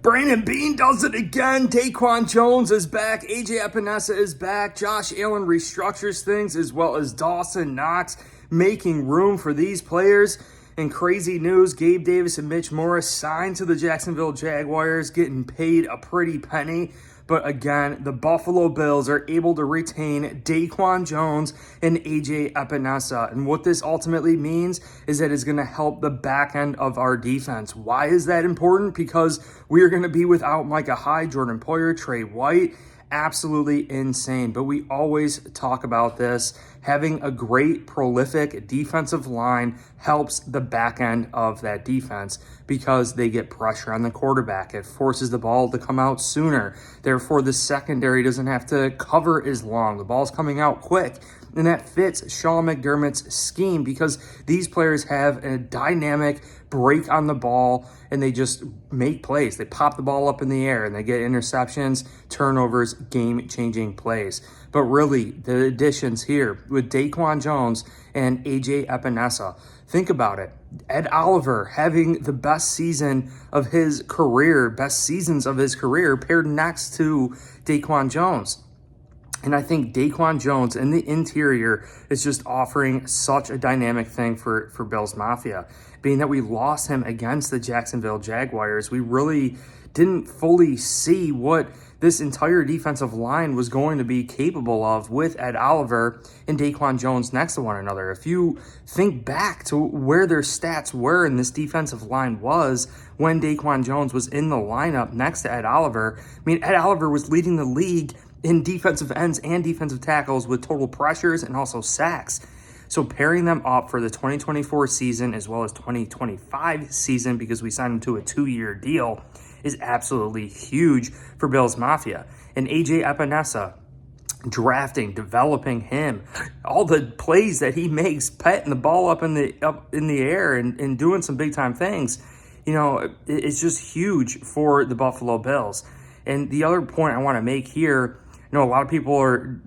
Brandon Beane does it again. DaQuan Jones is back. AJ Epenesa is back. Josh Allen restructures things, as well as Dawson Knox, making room for these players. And crazy news, Gabe Davis and Mitch Morris signed to the Jacksonville Jaguars, getting paid a pretty penny. But again, the Buffalo Bills are able to retain DaQuan Jones and AJ Epenesa. And what this ultimately means is that it's going to help the back end of our defense. Why is that important? Because we are going to be without Micah Hyde, Jordan Poyer, Trey White. Absolutely insane. But we always talk about this. Having a great, prolific defensive line helps the back end of that defense because they get pressure on the quarterback. It forces the ball to come out sooner. Therefore, the secondary doesn't have to cover as long. The ball's coming out quick. And that fits Sean McDermott's scheme because these players have a dynamic break on the ball and they just make plays. They pop the ball up in the air and they get interceptions, turnovers, game-changing plays. But really, the additions here with DaQuan Jones and AJ Epenesa, think about it. Ed Oliver having the best season of his career, best seasons of his career paired next to DaQuan Jones. And I think DaQuan Jones in the interior is just offering such a dynamic thing for Bills Mafia. Being that we lost him against the Jacksonville Jaguars, we really didn't fully see what this entire defensive line was going to be capable of with Ed Oliver and DaQuan Jones next to one another. If you think back to where their stats were and this defensive line was when DaQuan Jones was in the lineup next to Ed Oliver, I mean, Ed Oliver was leading the league in defensive ends and defensive tackles with total pressures and also sacks. So pairing them up for the 2024 season as well as 2025 season, because we signed them to a 2-year deal, is absolutely huge for Bills Mafia. And AJ Epenesa, drafting, developing him, all the plays that he makes, petting the ball up in the air and doing some big time things, you know, it's just huge for the Buffalo Bills. And the other point I want to make here, you know, a lot of people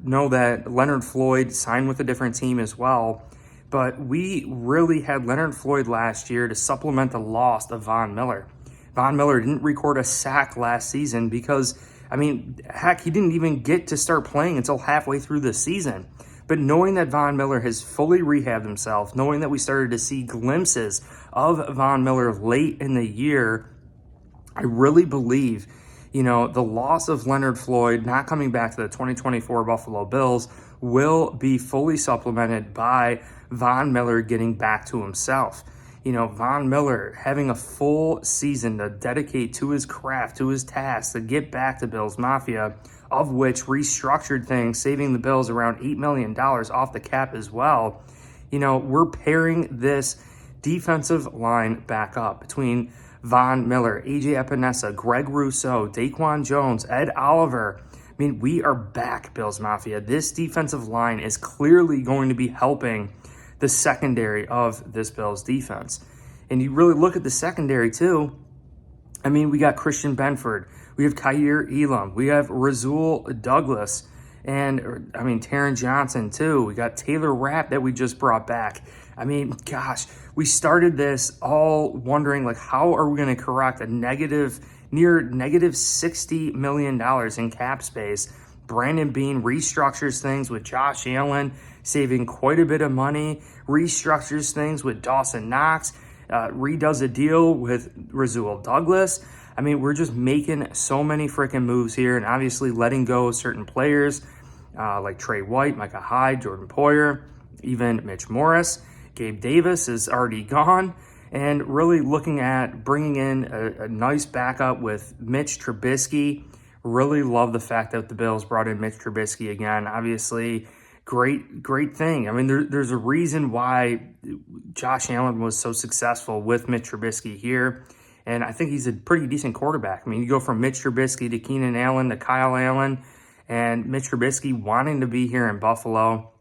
know that Leonard Floyd signed with a different team as well, but we really had Leonard Floyd last year to supplement the loss of Von Miller. Von Miller didn't record a sack last season because, I mean, heck, he didn't even get to start playing until halfway through the season. But knowing that Von Miller has fully rehabbed himself, knowing that we started to see glimpses of Von Miller late in the year, I really believe, you know, the loss of Leonard Floyd not coming back to the 2024 Buffalo Bills will be fully supplemented by Von Miller getting back to himself. You know, Von Miller having a full season to dedicate to his craft, to his task, to get back to Bills Mafia, of which restructured things, saving the Bills around $8 million off the cap as well. You know, we're pairing this defensive line back up between Von Miller, AJ Epenesa, Greg Rousseau, DaQuan Jones, Ed Oliver. I mean, we are back, Bills Mafia. This defensive line is clearly going to be helping the secondary of this Bills defense. And you really look at the secondary too. I mean, we got Christian Benford, we have Kaiir Elam, we have Rasul Douglas, and I mean, Taron Johnson too. We got Taylor Rapp that we just brought back. I mean, gosh, we started this all wondering, like, how are we going to correct a near negative $60 million in cap space? Brandon Beane restructures things with Josh Allen, saving quite a bit of money, restructures things with Dawson Knox, redoes a deal with Rasul Douglas. I mean, we're just making so many freaking moves here, and obviously letting go of certain players like Trey White, Micah Hyde, Jordan Poyer, even Mitch Morris. Gabe Davis is already gone, and really looking at bringing in a nice backup with Mitch Trubisky. Really love the fact that the Bills brought in Mitch Trubisky again. Obviously, great thing. I mean, there's a reason why Josh Allen was so successful with Mitch Trubisky here, and I think he's a pretty decent quarterback. I mean, you go from Mitch Trubisky to Keenan Allen to Kyle Allen, and Mitch Trubisky wanting to be here in Buffalo,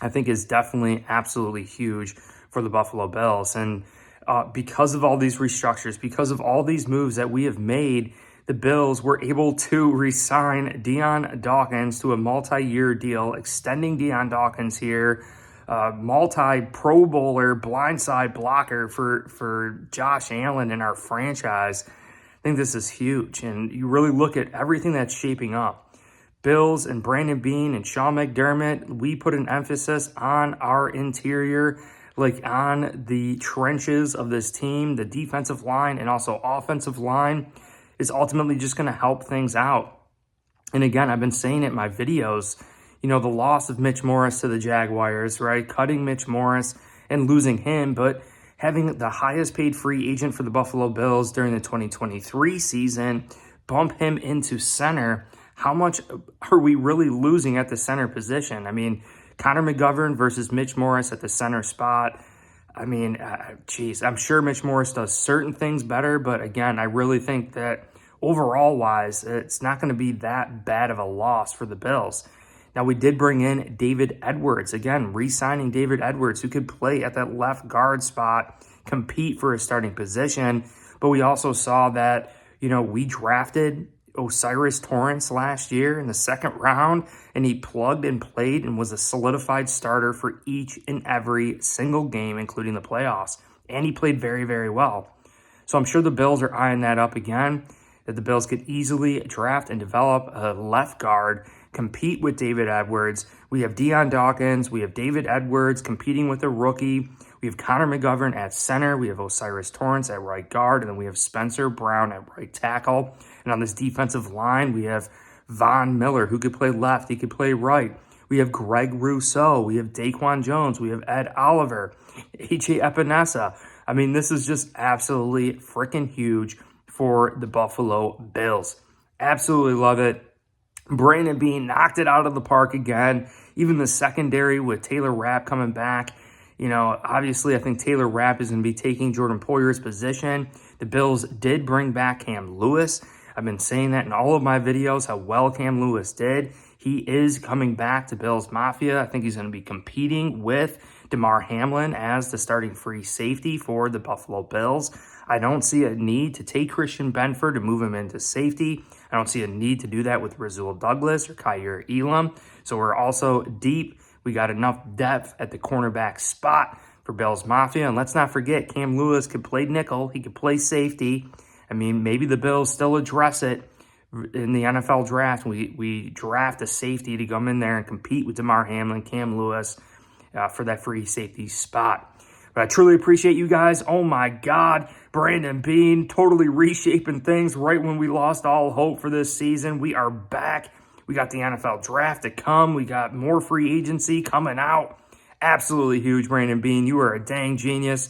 I think is definitely absolutely huge for the Buffalo Bills. And because of all these restructures, because of all these moves that we have made, the Bills were able to re-sign Dion Dawkins to a multi-year deal, extending Dion Dawkins here, multi-Pro Bowler, blindside blocker for Josh Allen in our franchise. think this is huge. And you really look at everything that's shaping up. Bills and Brandon Beane and Sean McDermott, we put an emphasis on our interior, like on the trenches of this team. The defensive line and also offensive line is ultimately just going to help things out. And again, I've been saying it in my videos, the loss of Mitch Morris to the Jaguars, right? Cutting Mitch Morris and losing him, but having the highest paid free agent for the Buffalo Bills during the 2023 season, bump him into center. How much are we really losing at the center position? I mean, Connor McGovern versus Mitch Morris at the center spot. I mean, I'm sure Mitch Morris does certain things better, but again, I really think that overall wise, it's not going to be that bad of a loss for the Bills. Now, we did bring in David Edwards. Again, re-signing David Edwards, who could play at that left guard spot, compete for a starting position. But we also saw that, we drafted Osiris Torrance last year in the second round, and he plugged and played and was a solidified starter for each and every single game, including the playoffs. And he played very, very well. So I'm sure the Bills are eyeing that up again, that the Bills could easily draft and develop a left guard, compete with David Edwards. We have Dion Dawkins. We have David Edwards competing with a rookie. We have Connor McGovern at center. We have Osiris Torrance at right guard. And then we have Spencer Brown at right tackle. And on this defensive line, we have Von Miller, who could play left. He could play right. We have Greg Rousseau. We have DaQuan Jones. We have Ed Oliver, AJ Epenesa. I mean, this is just absolutely freaking huge for the Buffalo Bills. Absolutely love it. Brandon Beane knocked it out of the park again. Even the secondary with Taylor Rapp coming back. Obviously, I think Taylor Rapp is going to be taking Jordan Poyer's position. The Bills did bring back Cam Lewis. I've been saying that in all of my videos, how well Cam Lewis did. He is coming back to Bills Mafia. I think he's going to be competing with Damar Hamlin as the starting free safety for the Buffalo Bills. I don't see a need to take Christian Benford to move him into safety. I don't see a need to do that with Rasul Douglas or Kyer Elam. So we're also deep. We got enough depth at the cornerback spot for Bills Mafia. And let's not forget, Cam Lewis could play nickel. He could play safety. I mean, maybe the Bills still address it in the NFL draft. We draft a safety to come in there and compete with Damar Hamlin, Cam Lewis for that free safety spot. But I truly appreciate you guys. Oh my God, Brandon Beane totally reshaping things right when we lost all hope for this season. We are back. We got the NFL draft to come. We got more free agency coming out. Absolutely huge, Brandon Beane. You are a dang genius.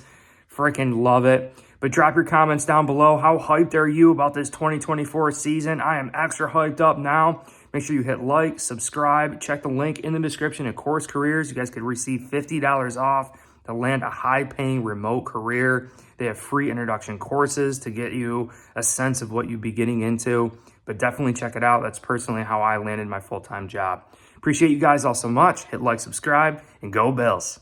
Freaking love it. But drop your comments down below. How hyped are you about this 2024 season? I am extra hyped up now. Make sure you hit like, subscribe, check the link in the description of Course Careers. You guys could receive $50 off to land a high-paying remote career. They have free introduction courses to get you a sense of what you'd be getting into. But definitely check it out. That's personally how I landed my full-time job. Appreciate you guys all so much. Hit like, subscribe, and go Bills.